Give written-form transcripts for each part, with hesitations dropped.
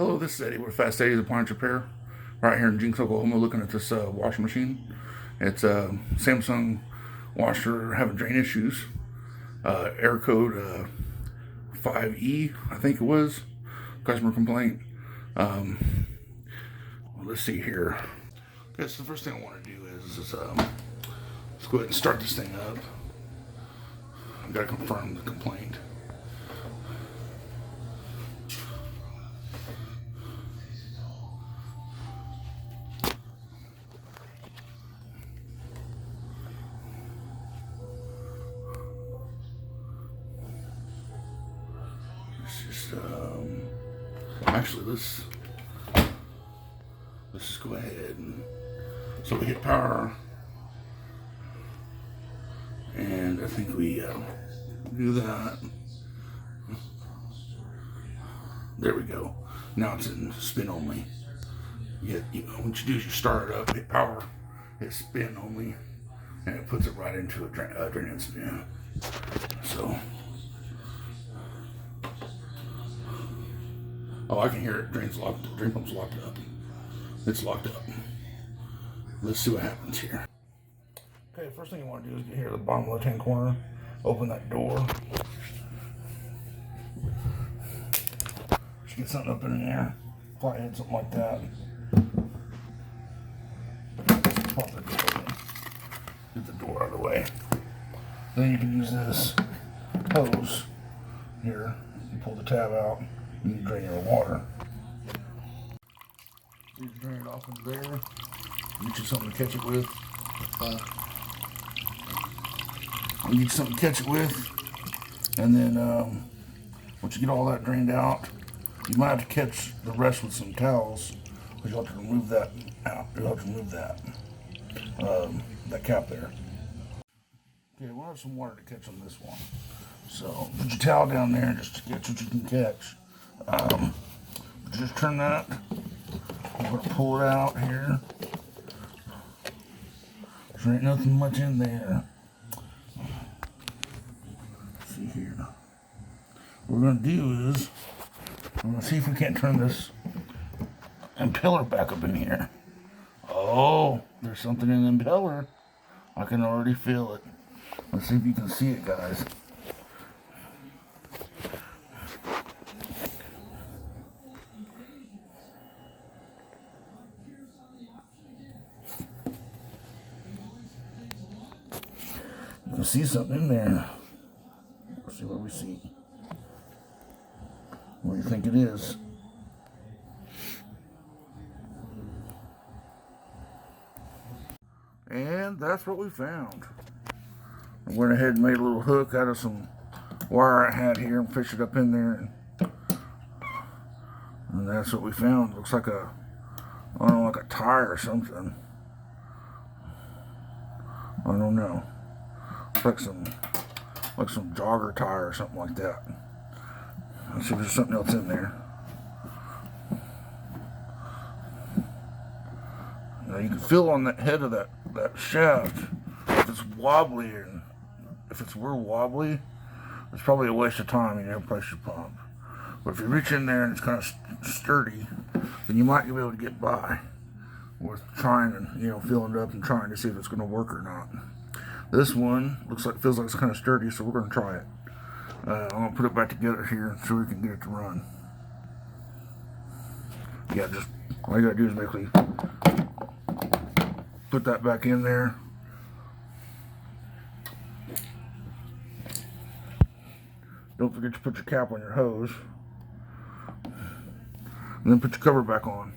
Hello, this is Eddie with Fast Eddie's Appliance Repair, right here in Jinx, Oklahoma, looking at this washing machine. It's a Samsung washer having drain issues. Error code 5E, I think it was. Customer complaint. Let's see here. Okay, so the first thing I want to do is let's go ahead and start this thing up. I've got to confirm the complaint. Actually, let's just go ahead and so we hit power, and I think we do that. There we go. Now it's in spin only. What you do is you start it up, hit power, hit spin only, and it puts it right into a drain and spin. So. Oh, I can hear it. Drain pump's locked up. It's locked up. Let's see what happens here. Okay, first thing you want to do is get here to the bottom left-hand corner. Open that door. Just get something up in there. Probably hit something like that. Pop the door open. Get the door out of the way. Then you can use this hose here. You pull the tab out. You can drain your water. You can drain it off into there. Get you something to catch it with. You get something to catch it with. And then once you get all that drained out, you might have to catch the rest with some towels, because you'll have to remove that out. You'll have to remove that cap there. Okay, we'll have some water to catch on this one. So put your towel down there just to catch what you can catch. Just turn that. I'm going to pull it out here. There ain't nothing much in there. Let's see here. What we're going to do is we're going to see if we can't turn this impeller back up in here. Oh, there's something in the impeller. I can already feel it. Let's see if you can see it, guys. You can see something in there. Let's see what we see. What do you think it is? And that's what we found. I went ahead and made a little hook out of some wire I had here and fished it up in there. And that's what we found. Looks like I don't know, like a tire or something. I don't know. Like some jogger tire or something like that. Let's see if there's something else in there. Now you can feel on the head of that shaft if it's wobbly, and if it's real wobbly, it's probably a waste of time in your pressure pump. But if you reach in there and it's kind of sturdy, then you might be able to get by with trying and feeling it up and trying to see if it's going to work or not. This one feels like it's kind of sturdy, so we're going to try it. I'm going to put it back together here so we can get it to run. Yeah, just all you got to do is basically put that back in there. Don't forget to put your cap on your hose. And then put your cover back on.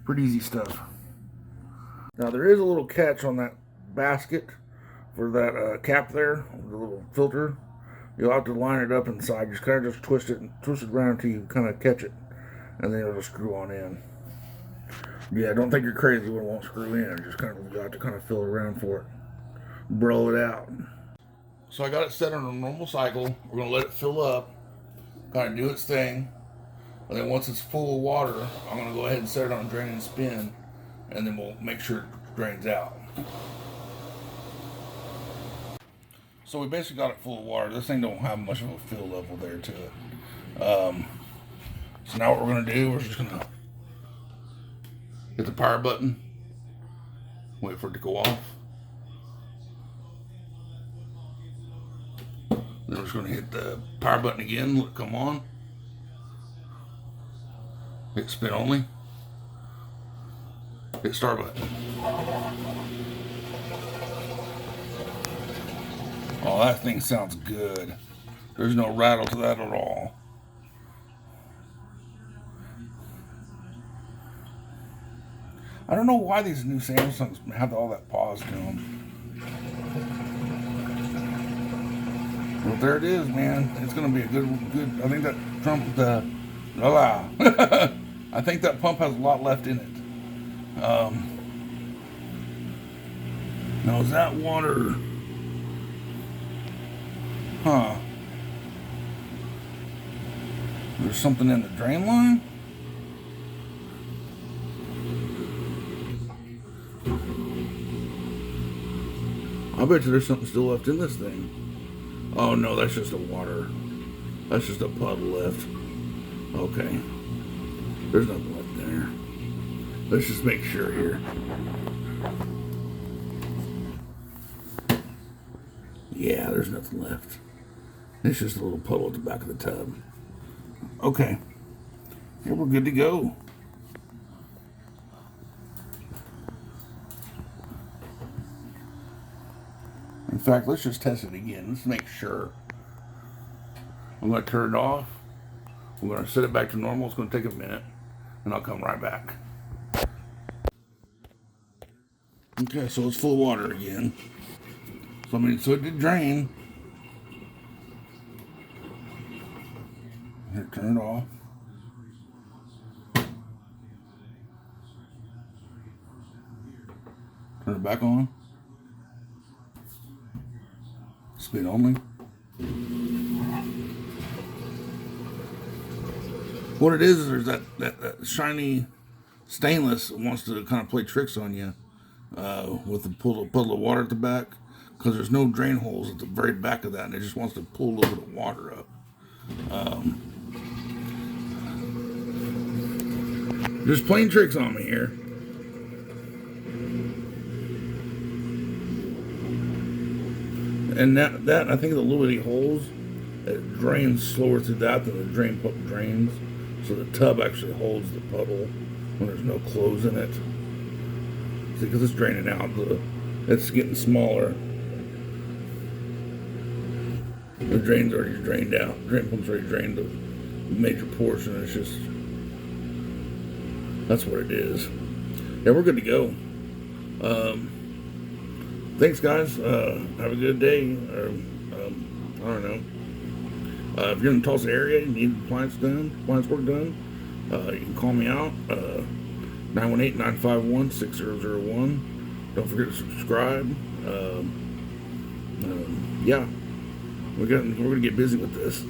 Pretty easy stuff. Now there is a little catch on that basket for that cap there, the little filter. You'll have to line it up inside. Just kind of twist it around until you kind of catch it, and then it'll screw on in. Yeah, don't think you're crazy when it won't screw in. Just you have to kind of feel around for it, blow it out. So I got it set on a normal cycle. We're gonna let it fill up, kind of do its thing, and then once it's full of water, I'm gonna go ahead and set it on drain and spin, and then we'll make sure it drains out. So we basically got it full of water. This thing don't have much of a fill level there to it. So now what we're gonna do, we're just gonna hit the power button, wait for it to go off. Then we're just gonna hit the power button again, let it come on. Hit spin only. Hit start button. Oh, that thing sounds good. There's no rattle to that at all. I don't know why these new Samsungs have all that pause to them. Well, there it is, man. It's going to be a good. I think that I think that pump has a lot left in it. Now, is that water? Huh. There's something in the drain line? I bet you there's something still left in this thing. Oh no, that's just the water. That's just a puddle left. Okay. There's nothing left there. Let's just make sure here. Yeah, there's nothing left. It's just a little puddle at the back of the tub. Okay. Here we're good to go. In fact, let's just test it again. Let's make sure. I'm going to turn it off. We're going to set it back to normal. It's going to take a minute, and I'll come right back. Okay, so it's full of water again. So it did drain. Here, turn it off. Turn it back on. Spin only. What it is there's that shiny stainless that wants to kind of play tricks on you with the puddle of water at the back, because there's no drain holes at the very back of that, and it just wants to pull a little bit of water up. Just playing tricks on me here. And that I think the little bitty holes, it drains slower through that than the drain pump drains. So the tub actually holds the puddle when there's no clothes in it. See, because it's draining out, it's getting smaller. The drain's already drained out. The drain pump's already drained a major portion. It's just, that's what it is. Yeah, we're good to go. Thanks, guys. Have a good day. Or, I don't know. If you're in the Tulsa area, you need appliance work done, you can call me out, 918-951-6001. Don't forget to subscribe. Yeah, we're going to get busy with this.